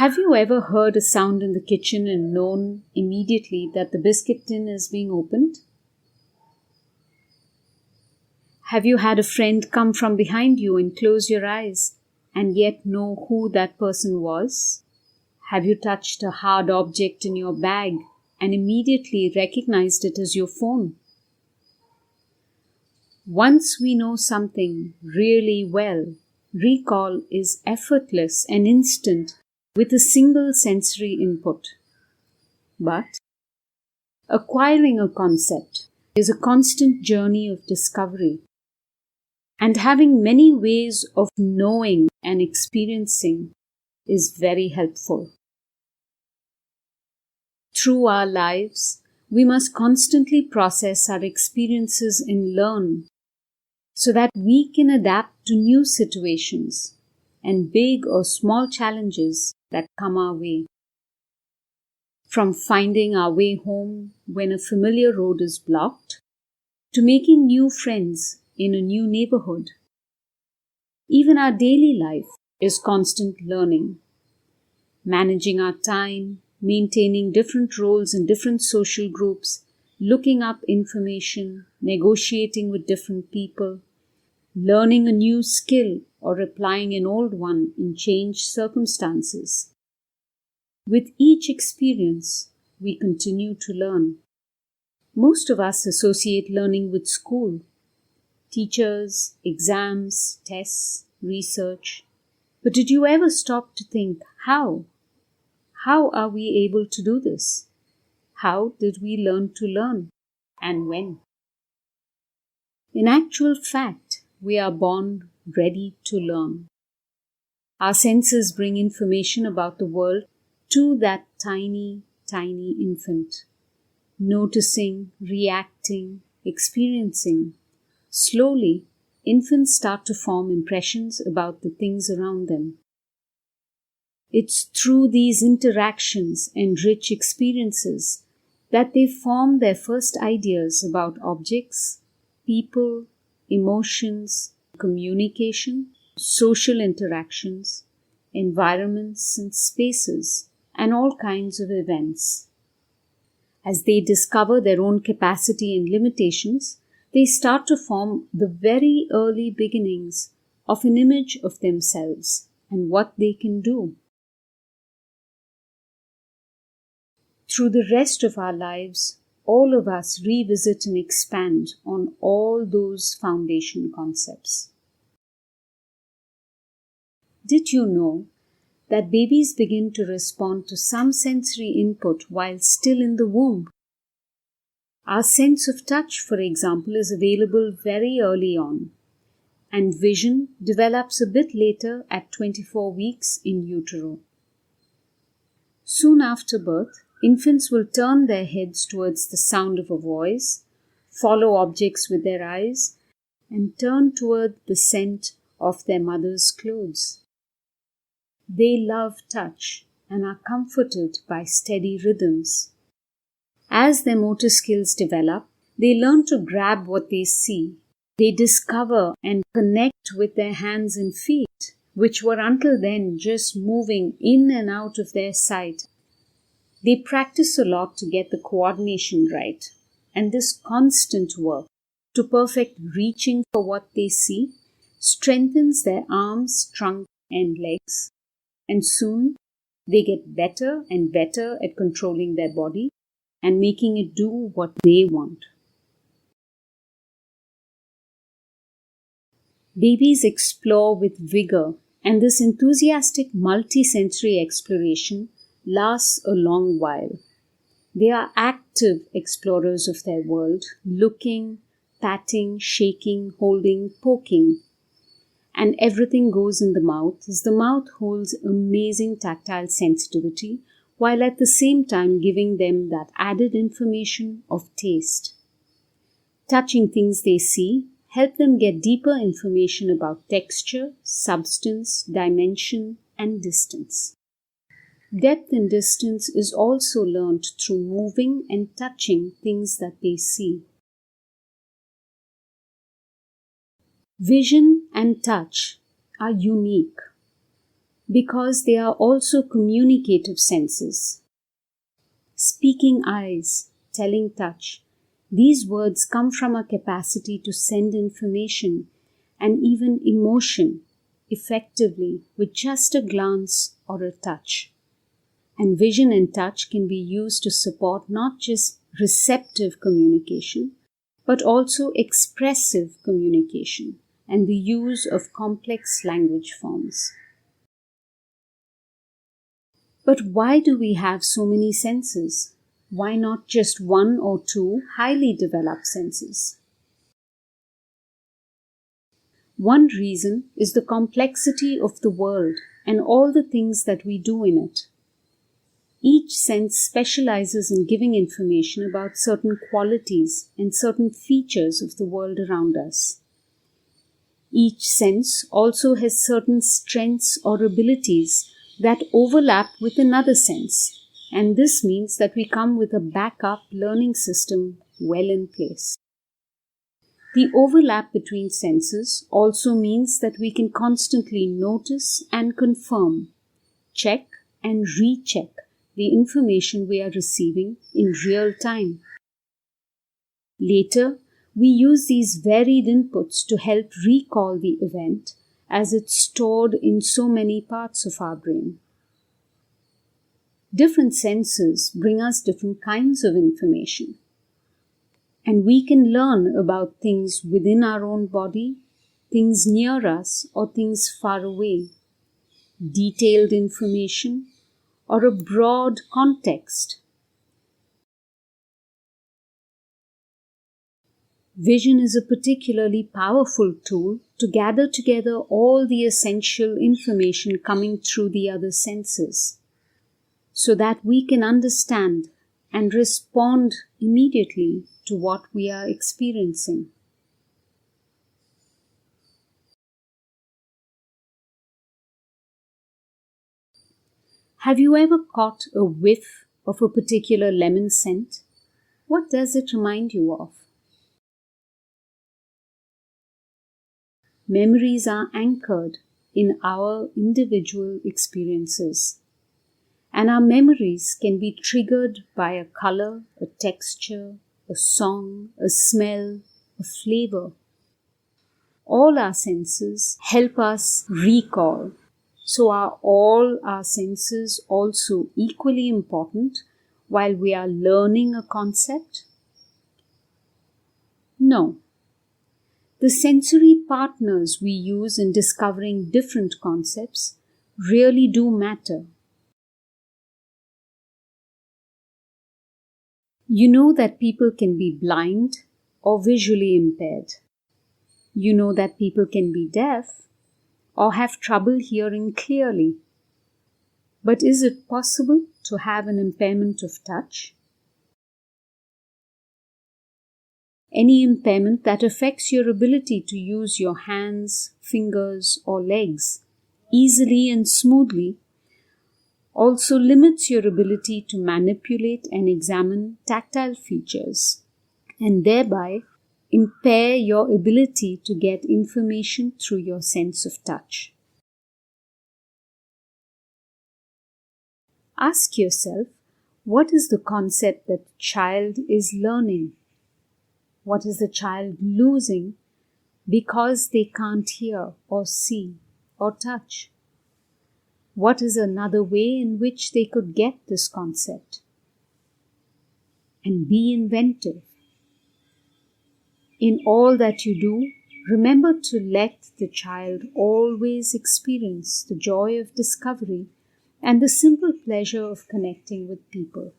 Have you ever heard a sound in the kitchen and known immediately that the biscuit tin is being opened? Have you had a friend come from behind you and close your eyes and yet know who that person was? Have you touched a hard object in your bag and immediately recognized it as your phone? Once we know something really well, recall is effortless and instant with a single sensory input. But acquiring a concept is a constant journey of discovery, and having many ways of knowing and experiencing is very helpful. Through our lives, we must constantly process our experiences and learn so that we can adapt to new situations and big or small challenges that come our way. From finding our way home when a familiar road is blocked, to making new friends in a new neighborhood. Even our daily life is constant learning. Managing our time, maintaining different roles in different social groups, looking up information, negotiating with different people, learning a new skill or applying an old one in changed circumstances. With each experience, we continue to learn. Most of us associate learning with school, teachers, exams, tests, research. But did you ever stop to think, how? How are we able to do this? How did we learn to learn? And when? In actual fact, we are born ready to learn. Our senses bring information about the world to that tiny, tiny infant. Noticing, reacting, experiencing. Slowly, infants start to form impressions about the things around them. It's through these interactions and rich experiences that they form their first ideas about objects, people, emotions, communication, social interactions, environments and spaces, and all kinds of events. As they discover their own capacity and limitations, they start to form the very early beginnings of an image of themselves and what they can do. Through the rest of our lives, all of us revisit and expand on all those foundation concepts. Did you know that babies begin to respond to some sensory input while still in the womb? Our sense of touch, for example, is available very early on, and vision develops a bit later at 24 weeks in utero. Soon after birth, infants will turn their heads towards the sound of a voice, follow objects with their eyes, and turn toward the scent of their mother's clothes. They love touch and are comforted by steady rhythms. As their motor skills develop, they learn to grab what they see. They discover and connect with their hands and feet, which were until then just moving in and out of their sight. They practice a lot to get the coordination right, and this constant work to perfect reaching for what they see strengthens their arms, trunk, and legs, and soon they get better and better at controlling their body and making it do what they want. Babies explore with vigor, and this enthusiastic multisensory exploration lasts a long while. They are active explorers of their world, looking, patting, shaking, holding, poking. And everything goes in the mouth, as the mouth holds amazing tactile sensitivity, while at the same time giving them that added information of taste. Touching things they see help them get deeper information about texture, substance, dimension, and distance. Depth and distance is also learned through moving and touching things that they see. Vision and touch are unique. because they are also communicative senses. Speaking eyes, telling touch, these words come from our capacity to send information and even emotion effectively with just a glance or a touch. And vision and touch can be used to support not just receptive communication, but also expressive communication and the use of complex language forms. But why do we have so many senses? Why not just one or two highly developed senses? One reason is the complexity of the world and all the things that we do in it. Each sense specializes in giving information about certain qualities and certain features of the world around us. Each sense also has certain strengths or abilities that overlap with another sense, and this means that we come with a backup learning system well in place. The overlap between senses also means that we can constantly notice and confirm, check and recheck the information we are receiving in real time. Later, we use these varied inputs to help recall the event as it's stored in so many parts of our brain. Different senses bring us different kinds of information, and we can learn about things within our own body, things near us, or things far away, detailed information, or a broad context. Vision is a particularly powerful tool to gather together all the essential information coming through the other senses, so that we can understand and respond immediately to what we are experiencing. Have you ever caught a whiff of a particular lemon scent? What does it remind you of? Memories are anchored in our individual experiences, and our memories can be triggered by a color, a texture, a song, a smell, a flavor. All our senses help us recall. So are all our senses also equally important while we are learning a concept? No. The sensory partners we use in discovering different concepts really do matter. You know that people can be blind or visually impaired. You know that people can be deaf or have trouble hearing clearly. But is it possible to have an impairment of touch? Any impairment that affects your ability to use your hands, fingers, or legs easily and smoothly also limits your ability to manipulate and examine tactile features, and thereby impair your ability to get information through your sense of touch. Ask yourself, what is the concept that the child is learning? What is the child losing because they can't hear or see or touch? What is another way in which they could get this concept? And be inventive. In all that you do, remember to let the child always experience the joy of discovery and the simple pleasure of connecting with people.